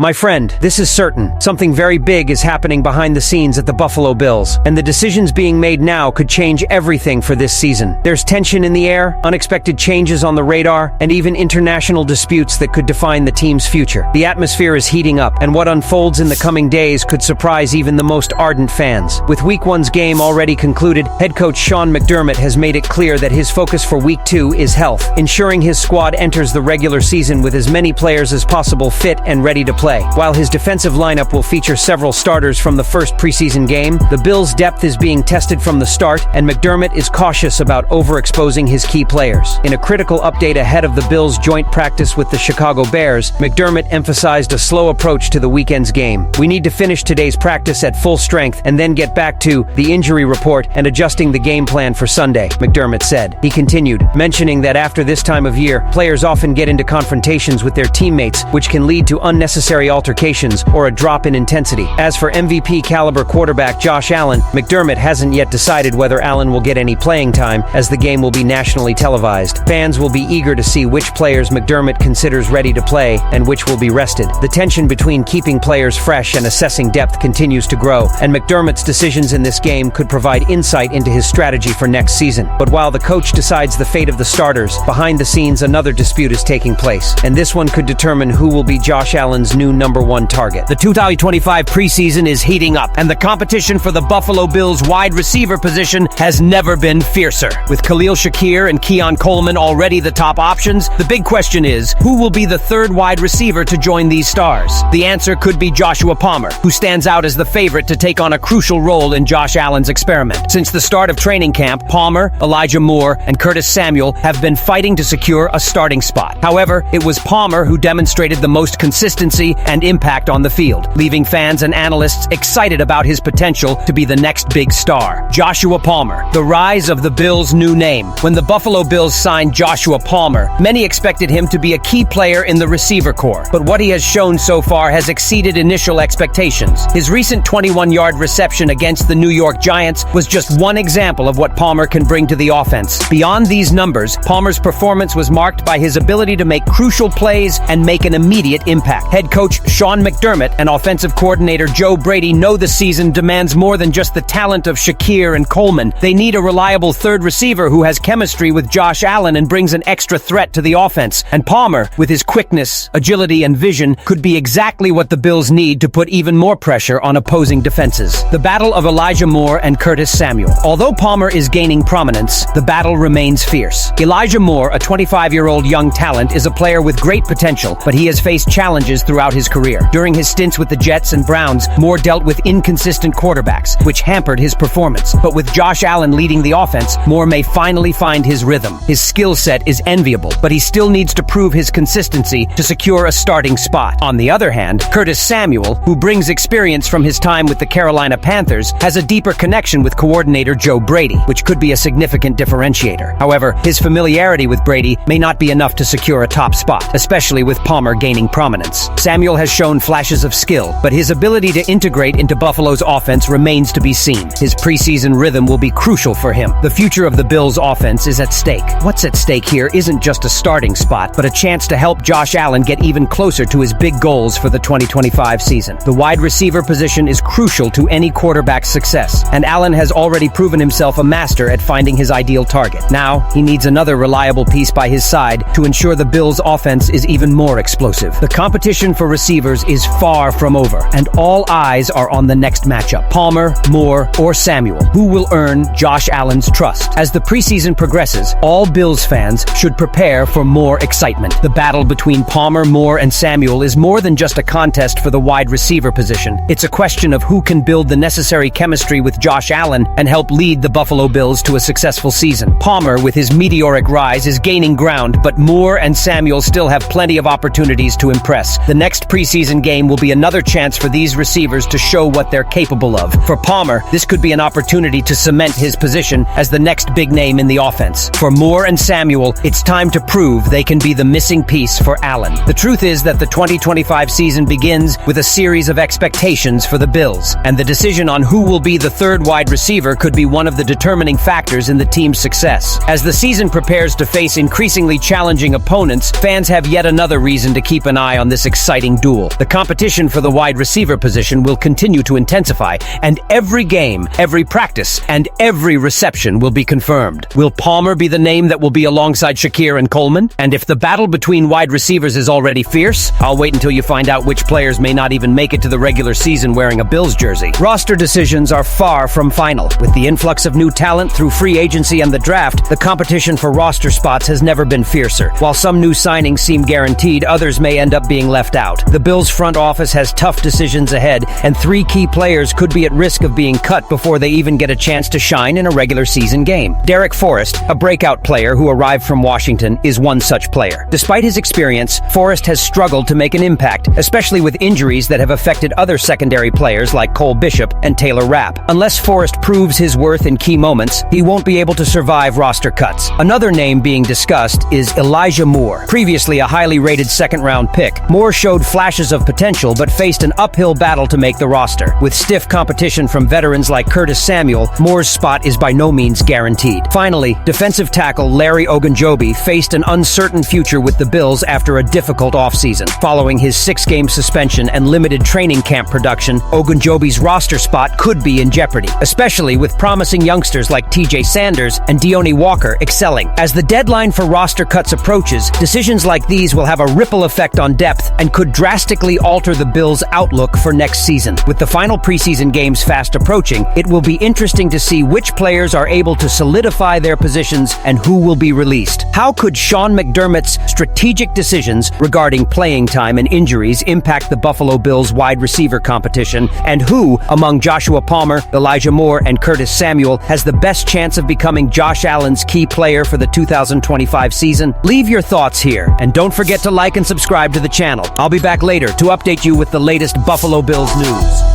My friend, this is certain. Something very big is happening behind the scenes at the Buffalo Bills, and the decisions being made now could change everything for this season. There's tension in the air, unexpected changes on the radar, and even international disputes that could define the team's future. The atmosphere is heating up, and what unfolds in the coming days could surprise even the most ardent fans. With Week 1's game already concluded, head coach Sean McDermott has made it clear that his focus for Week 2 is health, ensuring his squad enters the regular season with as many players as possible fit and ready to play. While his defensive lineup will feature several starters from the first preseason game, the Bills' depth is being tested from the start, and McDermott is cautious about overexposing his key players. In a critical update ahead of the Bills' joint practice with the Chicago Bears, McDermott emphasized a slow approach to the weekend's game. "We need to finish today's practice at full strength and then get back to the injury report and adjusting the game plan for Sunday," McDermott said. He continued, mentioning that after this time of year, players often get into confrontations with their teammates, which can lead to unnecessary altercations or a drop in intensity. As for MVP caliber quarterback Josh Allen, McDermott hasn't yet decided whether Allen will get any playing time, as the game will be nationally televised. Fans will be eager to see which players McDermott considers ready to play and which will be rested. The tension between keeping players fresh and assessing depth continues to grow, and McDermott's decisions in this game could provide insight into his strategy for next season. But while the coach decides the fate of the starters, behind the scenes another dispute is taking place, and this one could determine who will be Josh Allen's new number one target. The 2025 preseason is heating up, and the competition for the Buffalo Bills wide receiver position has never been fiercer. With Khalil Shakir and Keon Coleman already the top options, the big question is, who will be the third wide receiver to join these stars? The answer could be Joshua Palmer, who stands out as the favorite to take on a crucial role in Josh Allen's experiment. Since the start of training camp, Palmer, Elijah Moore, and Curtis Samuel have been fighting to secure a starting spot. However, it was Palmer who demonstrated the most consistency and impact on the field, leaving fans and analysts excited about his potential to be the next big star. Joshua Palmer, the rise of the Bills' new name. When the Buffalo Bills signed Joshua Palmer, many expected him to be a key player in the receiver corps, but what he has shown so far has exceeded initial expectations. His recent 21-yard reception against the New York Giants was just one example of what Palmer can bring to the offense. Beyond these numbers, Palmer's performance was marked by his ability to make crucial plays and make an immediate impact. Head coach Sean McDermott and offensive coordinator Joe Brady know the season demands more than just the talent of Shakir and Coleman. They need a reliable third receiver who has chemistry with Josh Allen and brings an extra threat to the offense. And Palmer, with his quickness, agility, and vision, could be exactly what the Bills need to put even more pressure on opposing defenses. The battle of Elijah Moore and Curtis Samuel. Although Palmer is gaining prominence, the battle remains fierce. Elijah Moore, a 25-year-old young talent, is a player with great potential, but he has faced challenges throughout his career. During his stints with the Jets and Browns, Moore dealt with inconsistent quarterbacks, which hampered his performance. But with Josh Allen leading the offense, Moore may finally find his rhythm. His skill set is enviable, but he still needs to prove his consistency to secure a starting spot. On the other hand, Curtis Samuel, who brings experience from his time with the Carolina Panthers, has a deeper connection with coordinator Joe Brady, which could be a significant differentiator. However, his familiarity with Brady may not be enough to secure a top spot, especially with Palmer gaining prominence. Samuel has shown flashes of skill, but his ability to integrate into Buffalo's offense remains to be seen. His preseason rhythm will be crucial for him. The future of the Bills' offense is at stake. What's at stake here isn't just a starting spot, but a chance to help Josh Allen get even closer to his big goals for the 2025 season. The wide receiver position is crucial to any quarterback's success, and Allen has already proven himself a master at finding his ideal target. Now, he needs another reliable piece by his side to ensure the Bills' offense is even more explosive. The competition for receivers is far from over, and all eyes are on the next matchup. Palmer, Moore, or Samuel. Who will earn Josh Allen's trust? As the preseason progresses, all Bills fans should prepare for more excitement. The battle between Palmer, Moore, and Samuel is more than just a contest for the wide receiver position. It's a question of who can build the necessary chemistry with Josh Allen and help lead the Buffalo Bills to a successful season. Palmer, with his meteoric rise, is gaining ground, but Moore and Samuel still have plenty of opportunities to impress. The next preseason game will be another chance for these receivers to show what they're capable of. For Palmer, this could be an opportunity to cement his position as the next big name in the offense. For Moore and Samuel, it's time to prove they can be the missing piece for Allen. The truth is that the 2025 season begins with a series of expectations for the Bills, and the decision on who will be the third wide receiver could be one of the determining factors in the team's success. As the season prepares to face increasingly challenging opponents, fans have yet another reason to keep an eye on this exciting intriguing duel. The competition for the wide receiver position will continue to intensify, and every game, every practice, and every reception will be confirmed. Will Palmer be the name that will be alongside Shakir and Coleman? And if the battle between wide receivers is already fierce, I'll wait until you find out which players may not even make it to the regular season wearing a Bills jersey. Roster decisions are far from final. With the influx of new talent through free agency and the draft, the competition for roster spots has never been fiercer. While some new signings seem guaranteed, others may end up being left out. The Bills front office has tough decisions ahead, and 3 key players could be at risk of being cut before they even get a chance to shine in a regular season game. Derek Forrest, a breakout player who arrived from Washington, is one such player. Despite his experience, Forrest has struggled to make an impact, especially with injuries that have affected other secondary players like Cole Bishop and Taylor Rapp. Unless Forrest proves his worth in key moments, he won't be able to survive roster cuts. Another name being discussed is Elijah Moore. Previously a highly rated second-round pick, Moore showed flashes of potential but faced an uphill battle to make the roster. With stiff competition from veterans like Curtis Samuel, Moore's spot is by no means guaranteed. Finally, defensive tackle Larry Ogunjobi faced an uncertain future with the Bills after a difficult offseason. Following his 6-game suspension and limited training camp production, Ogunjobi's roster spot could be in jeopardy, especially with promising youngsters like TJ Sanders and Deone Walker excelling. As the deadline for roster cuts approaches, decisions like these will have a ripple effect on depth and could drastically alter the Bills' outlook for next season. With the final preseason games fast approaching, it will be interesting to see which players are able to solidify their positions and who will be released. How could Sean McDermott's strategic decisions regarding playing time and injuries impact the Buffalo Bills' wide receiver competition, and who, among Joshua Palmer, Elijah Moore, and Curtis Samuel, has the best chance of becoming Josh Allen's key player for the 2025 season? Leave your thoughts here, and don't forget to like and subscribe to the channel. I'll be back later to update you with the latest Buffalo Bills news.